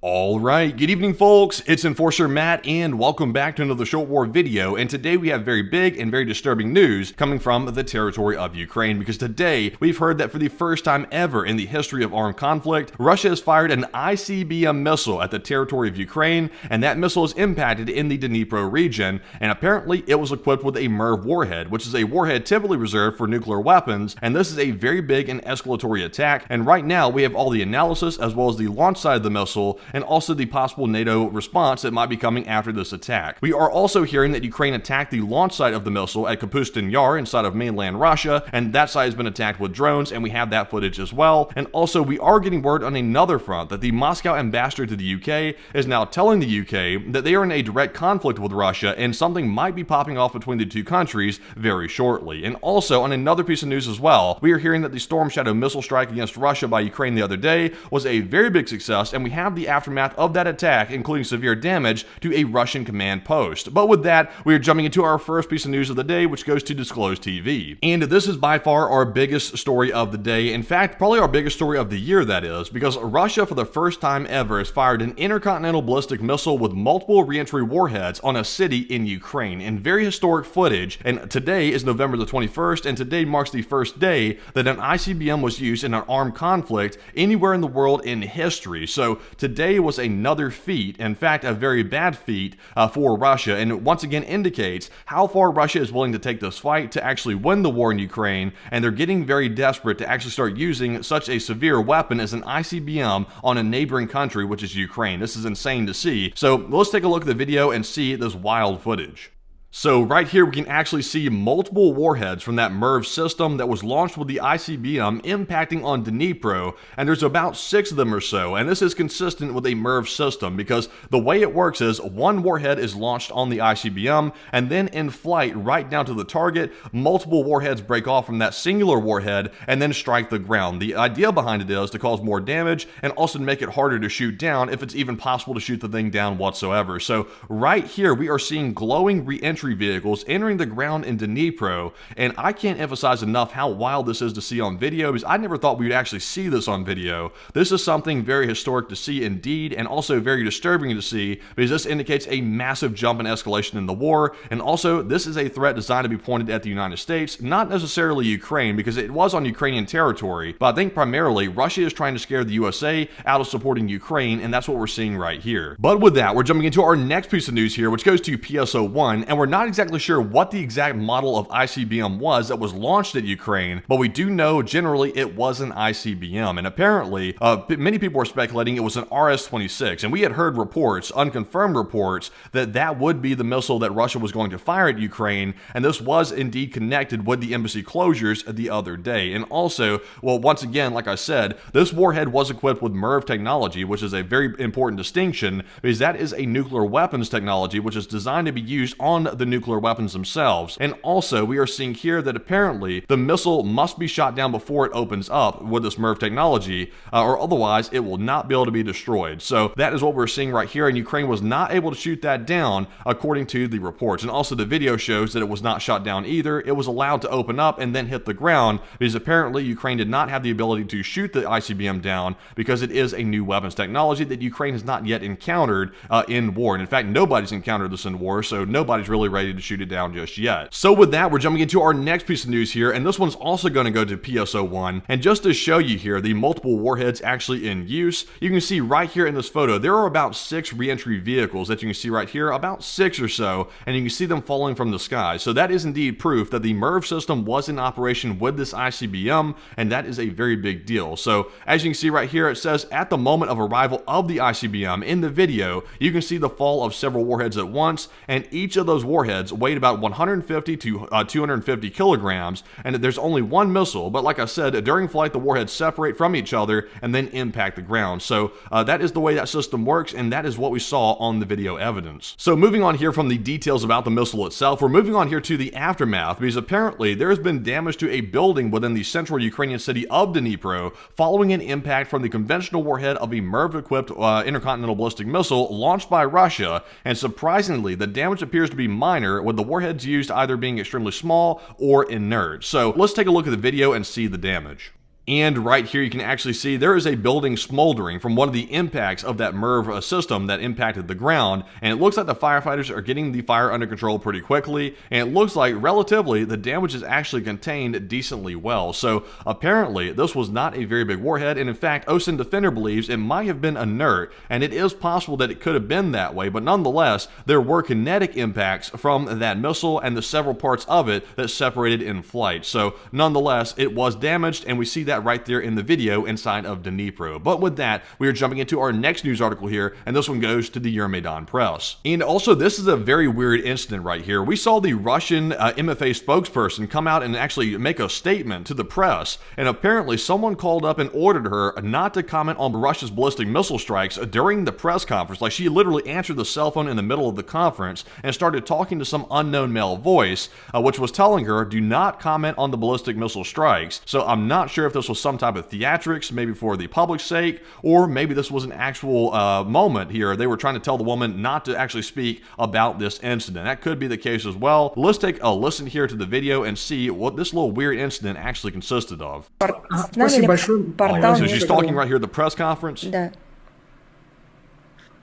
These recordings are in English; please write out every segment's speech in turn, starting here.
Alright, good evening folks, it's Enforcer Matt and welcome back to another Short War video, and today we have very big and very disturbing news coming from the territory of Ukraine, because today we've heard that for the first time ever in the history of armed conflict, Russia has fired an ICBM missile at the territory of Ukraine, and that missile is impacted in the Dnipro region, and apparently it was equipped with a MIRV warhead, which is a warhead typically reserved for nuclear weapons, and this is a very big and escalatory attack, and right now we have all the analysis as well as the launch side of the missile, and also the possible NATO response that might be coming after this attack. We are also hearing that Ukraine attacked the launch site of the missile at Kapustin Yar inside of mainland Russia, and that site has been attacked with drones, and we have that footage as well. And also we are getting word on another front that the Moscow ambassador to the UK is now telling the UK that they are in a direct conflict with Russia, and something might be popping off between the two countries very shortly. And also on another piece of news as well, we are hearing that the Storm Shadow missile strike against Russia by Ukraine the other day was a very big success, and we have the aftermath of that attack, including severe damage to a Russian command post. But with that, we are jumping into our first piece of news of the day, which goes to Disclosed TV. And this is by far our biggest story of the day. In fact, probably our biggest story of the year, that is, because Russia for the first time ever has fired an intercontinental ballistic missile with multiple reentry warheads on a city in Ukraine in very historic footage. And today is November the 21st, and today marks the first day that an ICBM was used in an armed conflict anywhere in the world in history. So today was another feat, in fact a very bad feat for Russia, and it once again indicates how far Russia is willing to take this fight to actually win the war in Ukraine, and they're getting very desperate to actually start using such a severe weapon as an ICBM on a neighboring country, which is Ukraine. This is insane to see. So let's take a look at the video and see this wild footage. So right here we can actually see multiple warheads from that MIRV system that was launched with the ICBM impacting on Dnipro, and there's about 6 of them or so, and this is consistent with a MIRV system because the way it works is one warhead is launched on the ICBM, and then in flight right down to the target, multiple warheads break off from that singular warhead and then strike the ground. The idea behind it is to cause more damage and also to make it harder to shoot down if it's even possible to shoot the thing down whatsoever. So right here we are seeing glowing re-entry vehicles entering the ground in Dnipro, and I can't emphasize enough how wild this is to see on video, because I never thought we would actually see this on video. This is something very historic to see indeed, and also very disturbing to see, because this indicates a massive jump in escalation in the war, and also this is a threat designed to be pointed at the United States, not necessarily Ukraine, because it was on Ukrainian territory, but I think primarily Russia is trying to scare the USA out of supporting Ukraine, and that's what we're seeing right here. But with that, we're jumping into our next piece of news here, which goes to PSO1, and we're not exactly sure what the exact model of ICBM was that was launched at Ukraine, but we do know generally it was an ICBM, and apparently many people were speculating it was an RS-26, and we had heard reports, unconfirmed reports, that that would be the missile that Russia was going to fire at Ukraine, and this was indeed connected with the embassy closures the other day. And also, well, once again, like I said, this warhead was equipped with MIRV technology, which is a very important distinction, because that is a nuclear weapons technology which is designed to be used on the nuclear weapons themselves. And also we are seeing here that apparently the missile must be shot down before it opens up with this MIRV technology, or otherwise it will not be able to be destroyed. So that is what we're seeing right here, and Ukraine was not able to shoot that down according to the reports. And also the video shows that it was not shot down either. It was allowed to open up and then hit the ground, because apparently Ukraine did not have the ability to shoot the ICBM down because it is a new weapons technology that Ukraine has not yet encountered in war. And in fact, nobody's encountered this in war, so nobody's really ready to shoot it down just yet. So with that, we're jumping into our next piece of news here, and this one's also going to go to PSO1. And just to show you here the multiple warheads actually in use, you can see right here in this photo there are about 6 reentry vehicles that you can see right here, about 6 or so, and you can see them falling from the sky. So that is indeed proof that the MIRV system was in operation with this ICBM, and that is a very big deal. So as you can see right here, it says at the moment of arrival of the ICBM in the video, you can see the fall of several warheads at once, and each of those warheads weighed about 150 to 250 kilograms, and there's only one missile, but like I said, during flight the warheads separate from each other and then impact the ground. So that is the way that system works, and that is what we saw on the video evidence. So moving on here from the details about the missile itself, we're moving on here to the aftermath, because apparently there has been damage to a building within the central Ukrainian city of Dnipro following an impact from the conventional warhead of a MIRV-equipped intercontinental ballistic missile launched by Russia, and surprisingly the damage appears to be minor, with the warheads used either being extremely small or inert. So let's take a look at the video and see the damage. And right here you can actually see there is a building smoldering from one of the impacts of that MIRV system that impacted the ground, and it looks like the firefighters are getting the fire under control pretty quickly, and it looks like relatively the damage is actually contained decently well. So apparently this was not a very big warhead, and in fact OSINT Defender believes it might have been inert, and it is possible that it could have been that way, but nonetheless there were kinetic impacts from that missile and the several parts of it that separated in flight. So nonetheless it was damaged, and we see that right there in the video inside of Dnipro. But with that, we are jumping into our next news article here, and this one goes to the Euromaidan Press. And also, this is a very weird incident right here. We saw the Russian MFA spokesperson come out and actually make a statement to the press, and apparently someone called up and ordered her not to comment on Russia's ballistic missile strikes during the press conference. Like, she literally answered the cell phone in the middle of the conference and started talking to some unknown male voice, which was telling her, do not comment on the ballistic missile strikes. So I'm not sure if this was some type of theatrics, maybe for the public's sake, or maybe this was an actual moment here. They were trying to tell the woman not to actually speak about this incident. That could be the case as well. Let's take a listen here to the video and see what this little weird incident actually consisted of. So she's talking right here at the press conference. Да.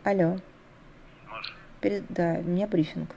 Алло. Да, у меня брифинг.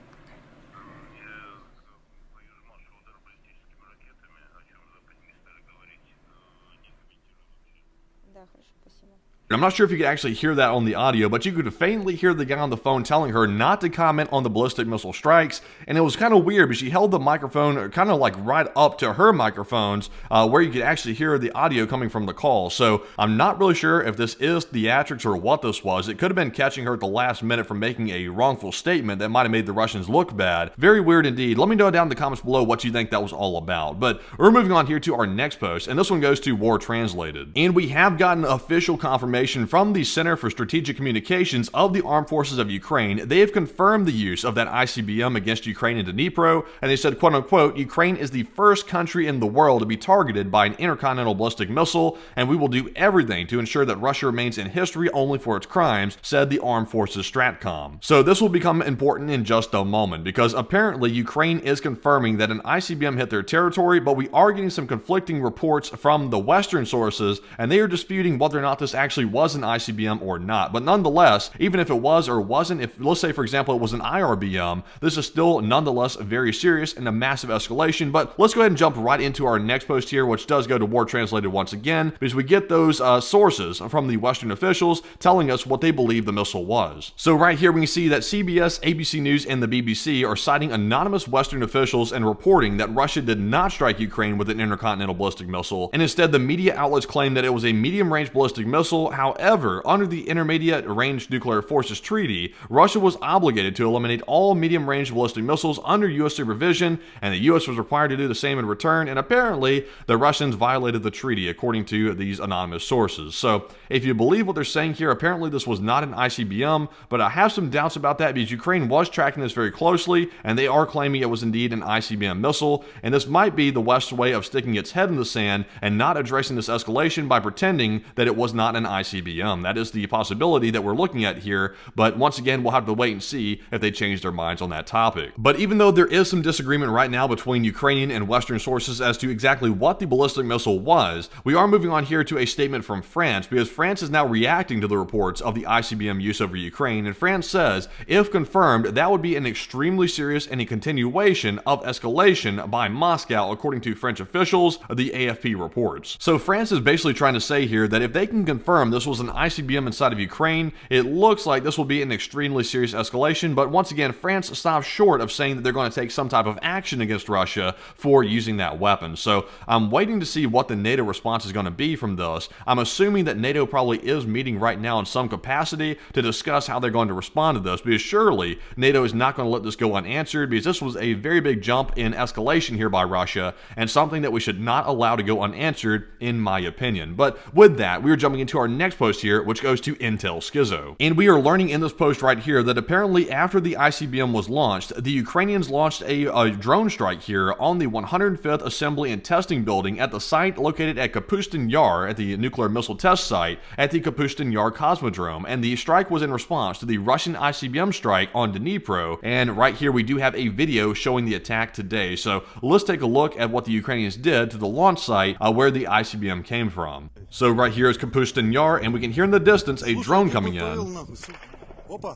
Да, хорошо, спасибо. I'm not sure if you could actually hear that on the audio, but you could faintly hear the guy on the phone telling her not to comment on the ballistic missile strikes, and it was kind of weird, but she held the microphone kind of like right up to her microphones where you could actually hear the audio coming from the call. So I'm not really sure if this is theatrics or what this was. It could have been catching her at the last minute from making a wrongful statement that might have made the Russians look bad. Very weird indeed. Let me know down in the comments below what you think that was all about. But we're moving on here to our next post, and this one goes to War Translated. And we have gotten official confirmation from the Center for Strategic Communications of the Armed Forces of Ukraine. They have confirmed the use of that ICBM against Ukraine in Dnipro, and they said, quote unquote, Ukraine is the first country in the world to be targeted by an intercontinental ballistic missile, and we will do everything to ensure that Russia remains in history only for its crimes, said the Armed Forces Stratcom. So this will become important in just a moment, because apparently Ukraine is confirming that an ICBM hit their territory, but we are getting some conflicting reports from the Western sources, and they are disputing whether or not this actually was an ICBM or not. But nonetheless, even if it was or wasn't, if let's say for example it was an IRBM, this is still nonetheless very serious and a massive escalation. But let's go ahead and jump right into our next post here, which does go to War Translated once again, because we get those sources from the Western officials telling us what they believe the missile was. So right here we can see that CBS, ABC News, and the BBC are citing anonymous Western officials and reporting that Russia did not strike Ukraine with an intercontinental ballistic missile, and instead the media outlets claim that it was a medium-range ballistic missile. However, under the Intermediate Range Nuclear Forces Treaty, Russia was obligated to eliminate all medium-range ballistic missiles under U.S. supervision, and the U.S. was required to do the same in return, and apparently the Russians violated the treaty, according to these anonymous sources. So, if you believe what they're saying here, apparently this was not an ICBM, but I have some doubts about that because Ukraine was tracking this very closely, and they are claiming it was indeed an ICBM missile, and this might be the West's way of sticking its head in the sand and not addressing this escalation by pretending that it was not an ICBM. That is the possibility that we're looking at here, but once again, we'll have to wait and see if they change their minds on that topic. But even though there is some disagreement right now between Ukrainian and Western sources as to exactly what the ballistic missile was, we are moving on here to a statement from France, because France is now reacting to the reports of the ICBM use over Ukraine, and France says, if confirmed, that would be an extremely serious and a continuation of escalation by Moscow, according to French officials, the AFP reports. So France is basically trying to say here that if they can confirm this was an ICBM inside of Ukraine, it looks like this will be an extremely serious escalation, but once again, France stops short of saying that they're going to take some type of action against Russia for using that weapon. So I'm waiting to see what the NATO response is going to be from this. I'm assuming that NATO probably is meeting right now in some capacity to discuss how they're going to respond to this, because surely NATO is not going to let this go unanswered, because this was a very big jump in escalation here by Russia, and something that we should not allow to go unanswered, in my opinion. But with that, we are jumping into our next post here, which goes to Intel Schizo. And we are learning in this post right here that apparently after the ICBM was launched, the Ukrainians launched a drone strike here on the 105th Assembly and Testing Building at the site located at Kapustin Yar, at the nuclear missile test site at the Kapustin Yar Cosmodrome. And the strike was in response to the Russian ICBM strike on Dnipro. And right here we do have a video showing the attack today. So let's take a look at what the Ukrainians did to the launch site where the ICBM came from. So right here is Kapustin Yar, and we can hear in the distance a drone coming in.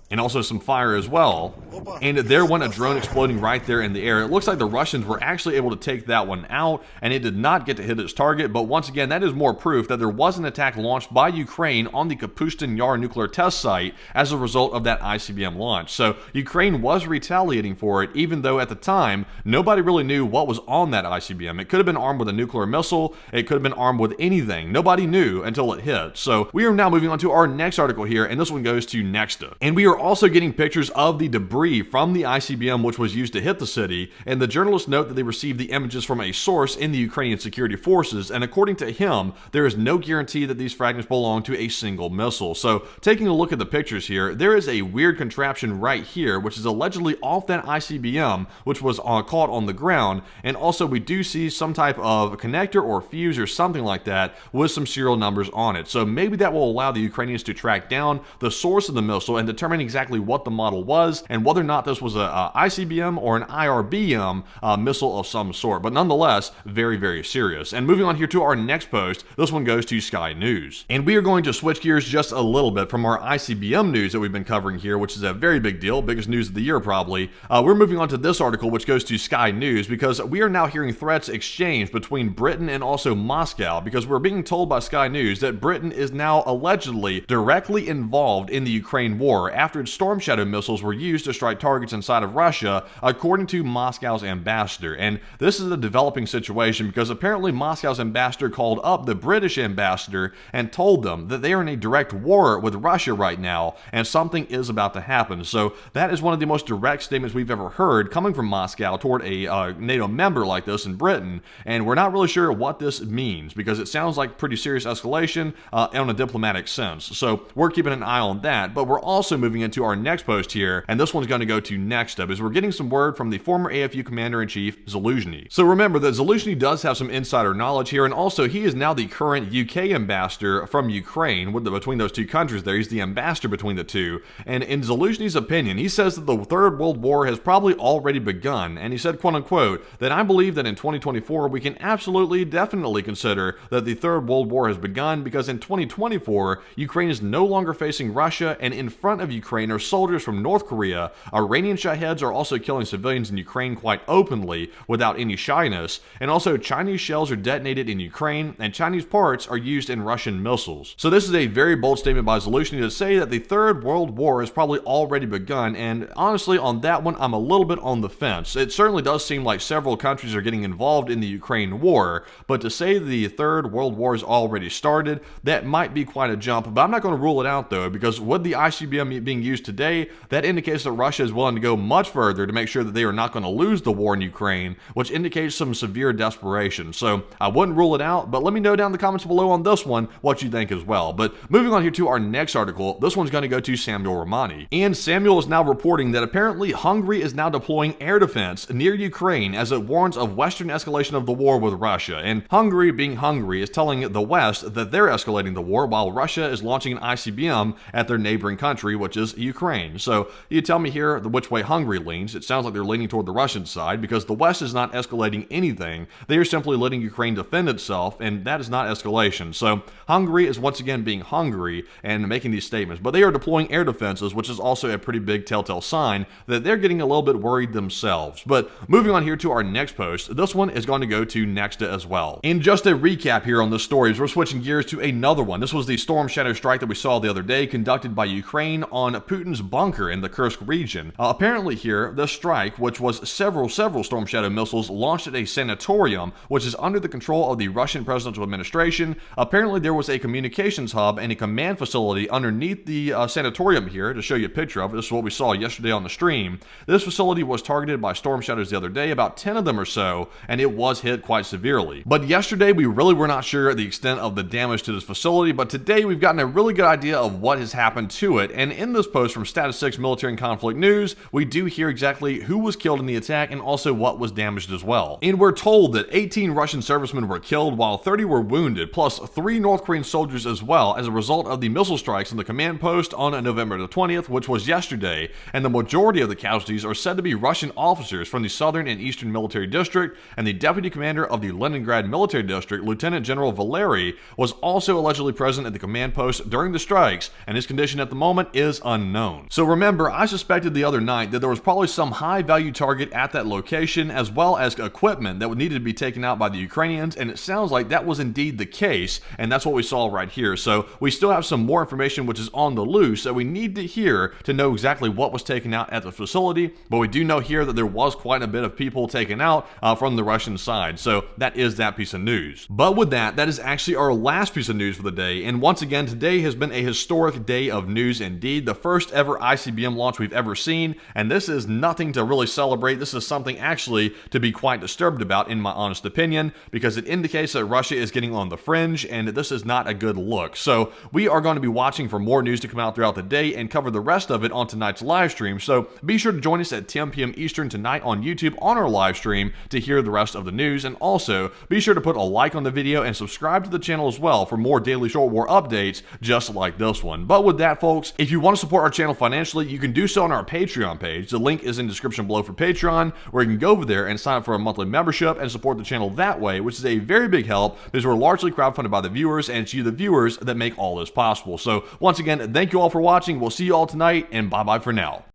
And also some fire as well. And there went a drone exploding right there in the air. It looks like the Russians were actually able to take that one out, and it did not get to hit its target. But once again, that is more proof that there was an attack launched by Ukraine on the Kapustin Yar nuclear test site as a result of that ICBM launch. So Ukraine was retaliating for it, even though at the time, nobody really knew what was on that ICBM. It could have been armed with a nuclear missile. It could have been armed with anything. Nobody knew until it hit. So we are now moving on to our next article here, and this one goes to Nexta. And we are also getting pictures of the debris from the ICBM which was used to hit the city, and the journalists note that they received the images from a source in the Ukrainian security forces, and according to him, there is no guarantee that these fragments belong to a single missile. So taking a look at the pictures here, there is a weird contraption right here which is allegedly off that ICBM which was caught on the ground, and also we do see some type of connector or fuse or something like that with some serial numbers on it. So maybe that will allow the Ukrainians to track down the source of the missile and determine exactly what the model was and whether or not this was a ICBM or an IRBM missile of some sort. But nonetheless, very, very serious. And moving on here to our next post, this one goes to Sky News. And we are going to switch gears just a little bit from our ICBM news that we've been covering here, which is a very big deal, biggest news of the year probably. We're moving on to this article, which goes to Sky News, because we are now hearing threats exchanged between Britain and also Moscow, because we're being told by Sky News that Britain is now allegedly directly involved in the Ukraine war after its Storm Shadow missiles were used to strike targets inside of Russia, according to Moscow's ambassador. And this is a developing situation because apparently Moscow's ambassador called up the British ambassador and told them that they are in a direct war with Russia right now and something is about to happen. So that is one of the most direct statements we've ever heard coming from Moscow toward a NATO member like this in Britain, and we're not really sure what this means because it sounds like pretty serious escalation in a diplomatic sense. So we're keeping an eye on that, but we're also moving into our next post here, and this one's going to go to next up, is we're getting some word from the former AFU Commander-in-Chief, Zaluzhny. So remember that Zaluzhny does have some insider knowledge here, and also he is now the current UK ambassador from Ukraine, between those two countries there. He's the ambassador between the two, and in Zaluzhny's opinion, he says that the Third World War has probably already begun, and he said, quote unquote, that I believe that in 2024 we can absolutely, definitely consider that the Third World War has begun because in 2024, Ukraine is no longer facing Russia, and in front of Ukraine are soldiers from North Korea. Iranian Shaheeds are also killing civilians in Ukraine quite openly without any shyness, and also Chinese shells are detonated in Ukraine and Chinese parts are used in Russian missiles. So this is a very bold statement by Zaluzhny to say that the Third World War has probably already begun, and honestly on that one I'm a little bit on the fence. It certainly does seem like several countries are getting involved in the Ukraine war, but to say the Third World War has already started, that might be quite a jump, but I'm not going to rule it out though, because with the ICBM being used today, that indicates that Russia is willing to go much further to make sure that they are not going to lose the war in Ukraine, which indicates some severe desperation. So I wouldn't rule it out, but let me know down in the comments below on this one what you think as well. But moving on here to our next article, this one's going to go to Samuel Romani. And Samuel is now reporting that apparently Hungary is now deploying air defense near Ukraine as it warns of Western escalation of the war with Russia. And Hungary, being Hungary, is telling the West that they're escalating the war while Russia is launching an ICBM at their neighboring country, which is Ukraine. So you tell me here which way Hungary leans. It sounds like they're leaning toward the Russian side because the West is not escalating anything. They are simply letting Ukraine defend itself, and that is not escalation. So Hungary is once again being Hungary and making these statements, but they are deploying air defenses, which is also a pretty big telltale sign that they're getting a little bit worried themselves. But moving on here to our next post, this one is going to go to Nexta as well. And just a recap here on this story, as we're switching gears to another one. This was the Storm Shadow strike that we saw the other day, conducted by Ukraine on Putin's bunker in the Kursk region. Apparently here, the strike, which was several Storm Shadow missiles launched at a sanatorium, which is under the control of the Russian presidential administration. Apparently there was a communications hub and a command facility underneath the sanatorium here. To show you a picture of it, this is what we saw yesterday on the stream. This facility was targeted by Storm Shadows the other day, about 10 of them or so, and it was hit quite severely. But yesterday we really were not sure the extent of the damage to this facility, but today we've gotten a really good idea of what has happened to it, and in this post from Status 6 Military and Conflict News, we do hear exactly who was killed in the attack and also what was damaged as well. And we're told that 18 Russian servicemen were killed while 30 were wounded, plus 3 North Korean soldiers as well as a result of the missile strikes on the command post on November the 20th, which was yesterday, and the majority of the casualties are said to be Russian officers from the Southern and Eastern Military District, and the deputy commander of the Leningrad Military District, Lieutenant General Valery, was also allegedly present at the command post during the strikes, and his condition at the moment is unknown. So remember, I suspected the other night that there was probably some high-value target at that location, as well as equipment that would needed to be taken out by the Ukrainians, and it sounds like that was indeed the case, and that's what we saw right here. So we still have some more information which is on the loose that we need to hear to know exactly what was taken out at the facility, but we do know here that there was quite a bit of people taken out from the Russian side, so that is that piece of news. But with that is actually our last piece of news for the day, and once again, today has been a historic day of news indeed, the first ever ICBM launch we've ever seen, and this is nothing to really celebrate. This is something actually to be quite disturbed about, in my honest opinion, because it indicates that Russia is getting on the fringe, and this is not a good look. So we are going to be watching for more news to come out throughout the day and cover the rest of it on tonight's live stream, so be sure to join us at 10 p.m. Eastern tonight on YouTube on our live stream to hear the rest of the news, and also be sure to put a like on the video and subscribe to the channel as well for more daily Short War updates just like this one. But with that, folks, if you want to support our channel financially, you can do so on our Patreon page. The link is in the description below for Patreon, where you can go over there and sign up for a monthly membership and support the channel that way, which is a very big help because we're largely crowdfunded by the viewers, and it's you, the viewers, that make all this possible. So once again, thank you all for watching. We'll see you all tonight, and bye-bye for now.